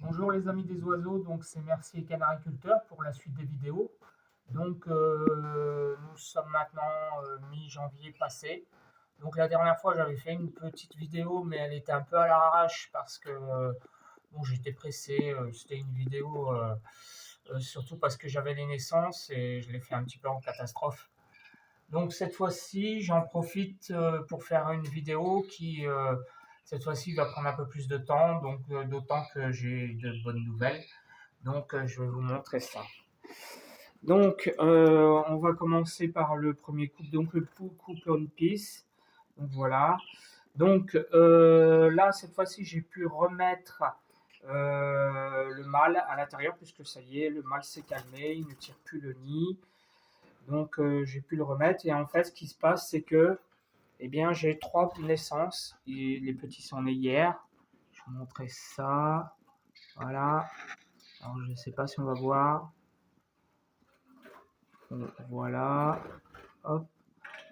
Bonjour les amis des oiseaux, donc c'est Mercier Canariculteur pour la suite des vidéos. Donc nous sommes maintenant mi-janvier passé. Donc la dernière fois j'avais fait une petite vidéo mais elle était un peu à l'arrache parce que bon, j'étais pressé. C'était une vidéo surtout parce que j'avais les naissances et je l'ai fait un petit peu en catastrophe. Donc cette fois-ci, j'en profite pour faire une vidéo qui, cette fois-ci, va prendre un peu plus de temps, donc d'autant que j'ai de bonnes nouvelles. Donc je vais vous montrer ça. Donc on va commencer par le premier couple, donc le couple One Piece. Donc voilà. Donc là, cette fois-ci, j'ai pu remettre le mâle à l'intérieur puisque ça y est, le mâle s'est calmé, il ne tire plus le nid. Donc j'ai pu le remettre et en fait ce qui se passe c'est que eh bien j'ai trois naissances et les petits sont nés hier. Je vais vous montrer ça. Voilà. Alors je ne sais pas si on va voir. Voilà. Hop.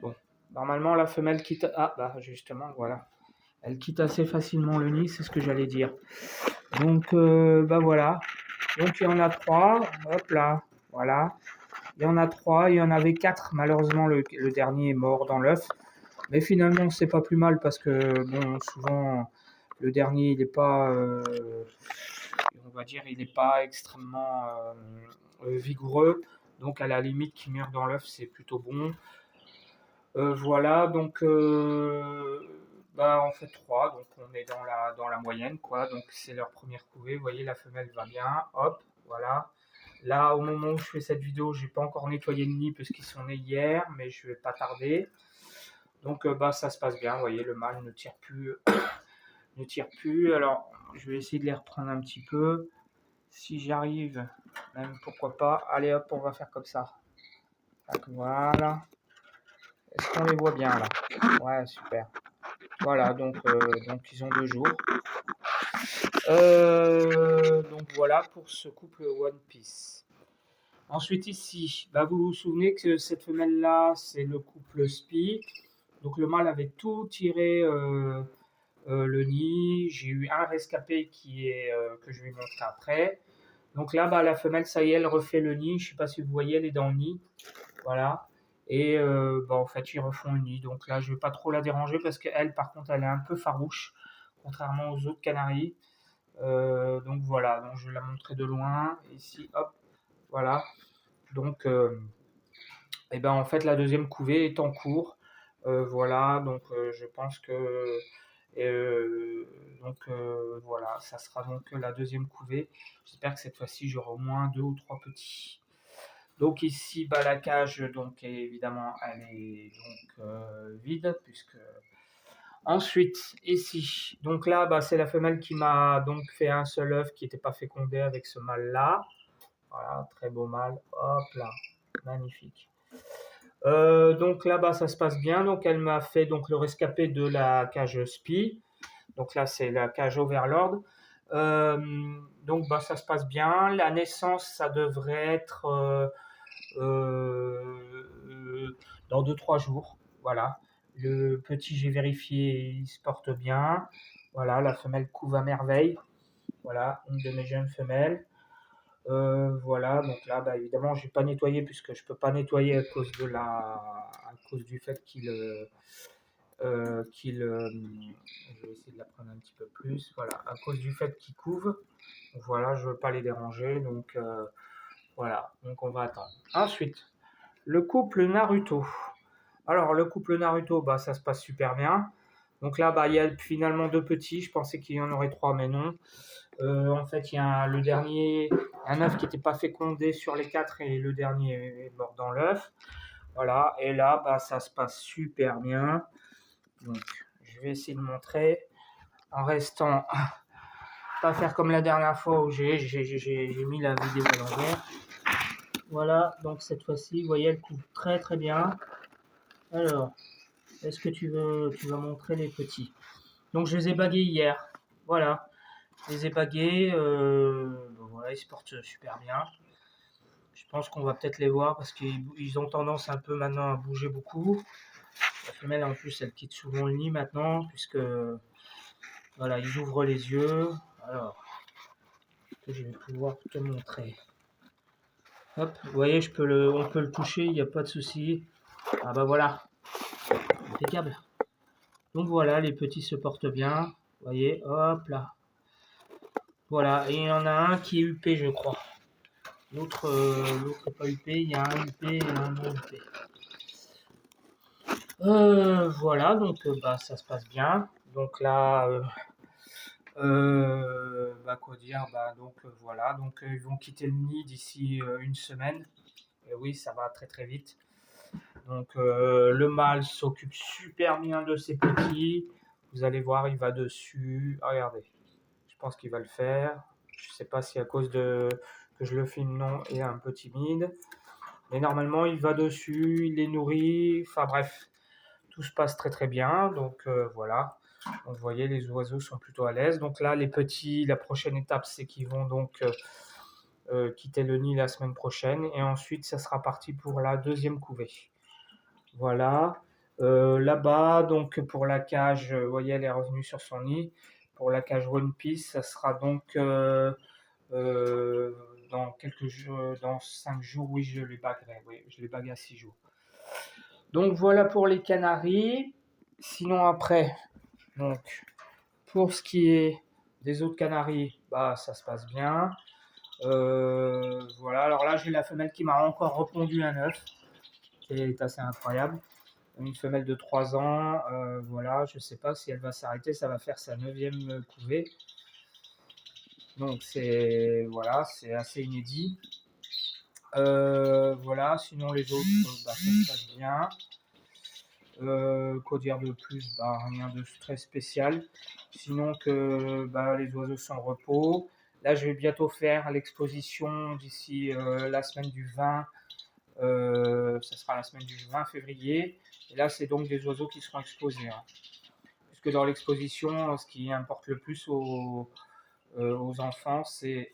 Bon. Normalement la femelle quitte. Ah bah justement voilà. Elle quitte assez facilement le nid, c'est ce que j'allais dire. Donc bah voilà. Donc il y en a trois. Hop là. Voilà. Il y en a trois, il y en avait quatre. Malheureusement, le dernier est mort dans l'œuf. Mais finalement, c'est pas plus mal parce que, bon, souvent, le dernier, il n'est pas, on va dire, il n'est pas extrêmement vigoureux. Donc, à la limite, qu'il meurt dans l'œuf, c'est plutôt bon. Voilà, donc, bah, on fait trois. Donc, on est dans la moyenne, quoi. Donc, c'est leur première couvée. Vous voyez, la femelle va bien. Hop, voilà. Là, au moment où je fais cette vidéo, j'ai pas encore nettoyé le nid parce qu'ils sont nés hier, mais je vais pas tarder. Donc, bah, ça se passe bien. Vous voyez, le mâle ne tire plus, ne tire plus. Alors, je vais essayer de les reprendre un petit peu. Si j'arrive, même pourquoi pas. Allez, hop, on va faire comme ça. Tac, voilà. Est-ce qu'on les voit bien là? Ouais, super. Voilà, donc ils ont 2 jours. Donc voilà pour ce couple One Piece. Ensuite ici, bah, vous vous souvenez que cette femelle-là, c'est le couple Spi. Donc le mâle avait tout tiré le nid. J'ai eu un rescapé que je vais montrer après. Donc là, bah, la femelle, ça y est, elle refait le nid. Je ne sais pas si vous voyez, elle est dans le nid. Voilà. Et bah, en fait, ils refont le nid. Donc là, je ne vais pas trop la déranger parce qu'elle, par contre, elle est un peu farouche, contrairement aux autres canaris. Donc voilà, donc je vais la montrer de loin. Ici, hop, voilà. Donc, et ben en fait, la deuxième couvée est en cours. Voilà, donc je pense que voilà, ça sera donc la deuxième couvée. J'espère que cette fois-ci, j'aurai au moins 2 ou 3 petits. Donc ici, bah, la cage, donc évidemment, elle est donc vide puisque. Ensuite, ici, donc là, bah, c'est la femelle qui m'a donc fait un seul œuf qui n'était pas fécondé avec ce mâle-là. Voilà, très beau mâle. Hop là, magnifique. Donc là-bas, ça se passe bien. Donc elle m'a fait donc le rescapé de la cage Spi. Donc là, c'est la cage Overlord. Euh, donc bah, ça se passe bien. La naissance, ça devrait être dans 2 3 jours. Voilà. Le petit, j'ai vérifié, il se porte bien. Voilà, la femelle couve à merveille. Voilà, une de mes jeunes femelles. Voilà, donc là, bah, évidemment, je n'ai pas nettoyé puisque je ne peux pas nettoyer à cause du fait je vais essayer de la prendre un petit peu plus. Voilà, à cause du fait qu'il couve. Voilà, je ne veux pas les déranger, donc voilà, donc on va attendre. Ensuite, le couple Naruto. Alors, le couple Naruto, bah, ça se passe super bien. Donc là, bah, il y a finalement 2 petits. Je pensais qu'il y en aurait 3, mais non. En fait, il y a le dernier, un œuf qui n'était pas fécondé sur les 4 et le dernier est mort dans l'œuf. Voilà, et là, bah, ça se passe super bien. Donc, je vais essayer de montrer en restant, pas faire comme la dernière fois où j'ai mis la vidéo à l'envers. Voilà, donc cette fois-ci, vous voyez, elle coupe très très bien. Alors, est-ce que tu vas montrer les petits? Donc, je les ai bagués hier. Voilà, je les ai bagués. Voilà, ils se portent super bien. Je pense qu'on va peut-être les voir parce qu'ils ont tendance un peu maintenant à bouger beaucoup. La femelle en plus elle quitte souvent le nid maintenant puisque voilà, ils ouvrent les yeux. Alors que je vais pouvoir te montrer. Hop, vous voyez, on peut le toucher, il n'y a pas de souci. Ah bah voilà, impeccable. Donc voilà, les petits se portent bien. Vous voyez, hop là. Voilà, et il y en a un qui est UP, je crois. L'autre n'est pas UP, il y a un UP et un non UP. Voilà, donc bah, ça se passe bien. Donc là, bah, quoi dire, bah, donc voilà, donc ils vont quitter le nid d'ici une semaine. Et oui, ça va très très vite. Donc le mâle s'occupe super bien de ses petits. Vous allez voir, il va dessus. Ah, regardez, je pense qu'il va le faire. Je sais pas si à cause de que je le filme non est un peu timide. Mais normalement, il va dessus, il les nourrit. Enfin bref, tout se passe très très bien. Donc voilà. Donc, vous voyez, les oiseaux sont plutôt à l'aise. Donc là, les petits, la prochaine étape, c'est qu'ils vont donc quitter le nid la semaine prochaine. Et ensuite, ça sera parti pour la deuxième couvée. Voilà. Là-bas, donc pour la cage, vous voyez, elle est revenue sur son nid. Pour la cage One Piece, ça sera donc dans quelques jours, dans 5 jours, oui, je les baguerai. Oui, je les bague à 6 jours. Donc voilà pour les canaris. Sinon après, donc pour ce qui est des autres canaris, bah ça se passe bien. Voilà, alors là j'ai la femelle qui m'a encore repondu un œuf, qui est assez incroyable. Une femelle de 3 ans, voilà, je ne sais pas si elle va s'arrêter, ça va faire sa 9e couvée. Donc c'est voilà, c'est assez inédit. Voilà, sinon les autres, bah, ça se passe bien. Quoi dire de plus? Bah, rien de très spécial. Sinon que bah, les oiseaux sont en repos. Là, je vais bientôt faire l'exposition d'ici la semaine du 20. Ça sera la semaine du 20 février. Et là, c'est donc des oiseaux qui seront exposés, hein. Puisque dans l'exposition, ce qui importe le plus aux enfants, c'est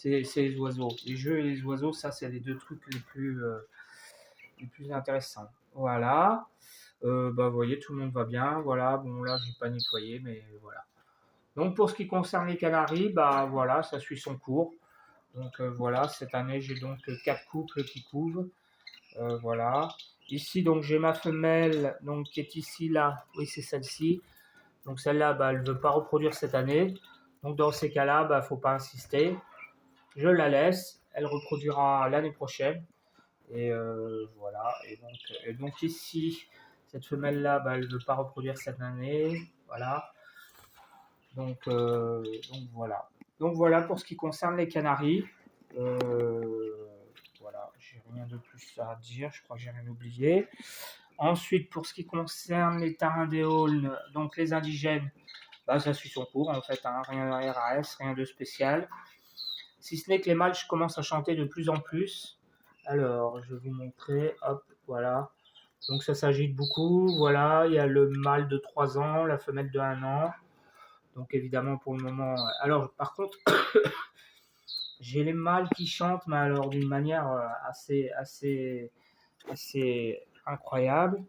les oiseaux. Les jeux et les oiseaux, ça, c'est les deux trucs les plus intéressants. Voilà. Bah, vous voyez, tout le monde va bien. Voilà, bon, là, j'ai pas nettoyé, mais voilà. Donc, pour ce qui concerne les canaris, bah voilà, ça suit son cours. Donc, voilà, cette année, j'ai donc 4 couples qui couvent. Voilà. Ici, donc, j'ai ma femelle, donc, qui est ici, là. Oui, c'est celle-ci. Donc, celle-là, bah, elle ne veut pas reproduire cette année. Donc, dans ces cas-là, bah, faut pas insister. Je la laisse. Elle reproduira l'année prochaine. Et voilà. Et donc ici, cette femelle-là, bah, elle ne veut pas reproduire cette année. Voilà. Donc voilà. Donc voilà pour ce qui concerne les canaris. Voilà, j'ai rien de plus à dire. Je crois que j'ai rien oublié. Ensuite, pour ce qui concerne les tarindéoles, donc les indigènes, bah, ça suit son cours en fait, hein, rien de RAS, rien de spécial. Si ce n'est que les mâles commencent à chanter de plus en plus. Alors, je vais vous montrer, hop, voilà. Donc ça s'agite beaucoup, voilà, il y a le mâle de 3 ans, la femelle de 1 an. Donc évidemment pour le moment... Alors par contre, j'ai les mâles qui chantent, mais alors d'une manière assez incroyable.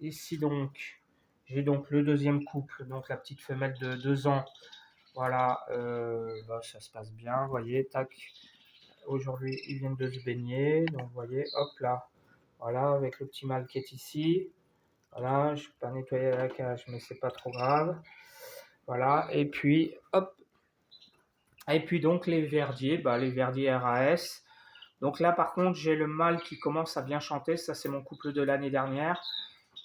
Ici donc, j'ai donc le deuxième couple, donc la petite femelle de 2 ans. Voilà, bah, ça se passe bien, vous voyez, tac. Aujourd'hui, ils viennent de se baigner, donc vous voyez, hop là. Voilà, avec le petit mâle qui est ici. Voilà, je ne vais pas nettoyer la cage, mais c'est pas trop grave. Voilà, et puis, hop. Et puis donc les verdiers, bah, les verdiers RAS. Donc là, par contre, j'ai le mâle qui commence à bien chanter. Ça, c'est mon couple de l'année dernière.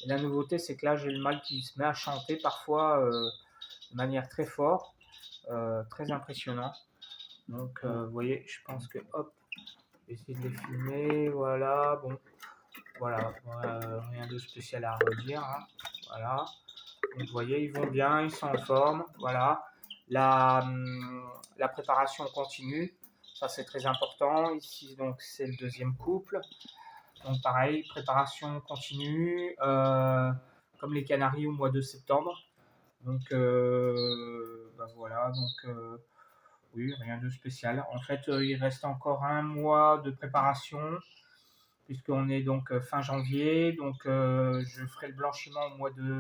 Et la nouveauté, c'est que là, j'ai le mâle qui se met à chanter parfois de manière très forte, très impressionnant. Donc, vous voyez, je pense que, hop, je vais essayer de les filmer. Voilà, bon, voilà, rien de spécial à redire, hein. Voilà. Donc, vous voyez, ils vont bien, ils sont en forme. Voilà. La préparation continue. Ça, c'est très important. Ici, donc, c'est le deuxième couple. Donc, pareil, préparation continue. Comme les Canaries au mois de septembre. Donc, ben voilà. Donc, oui, rien de spécial. En fait, il reste encore un mois de préparation. Puisqu'on est donc fin janvier. Donc, je ferai le blanchiment au mois de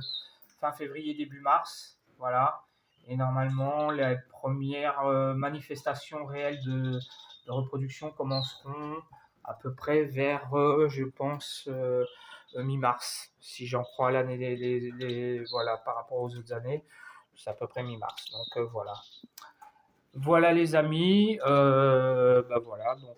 fin février, début mars. Voilà. Et normalement, les premières manifestations réelles de reproduction commenceront à peu près vers, je pense, mi-mars. Si j'en crois l'année, voilà, par rapport aux autres années, c'est à peu près mi-mars. Donc voilà. Voilà les amis, bah voilà. Donc,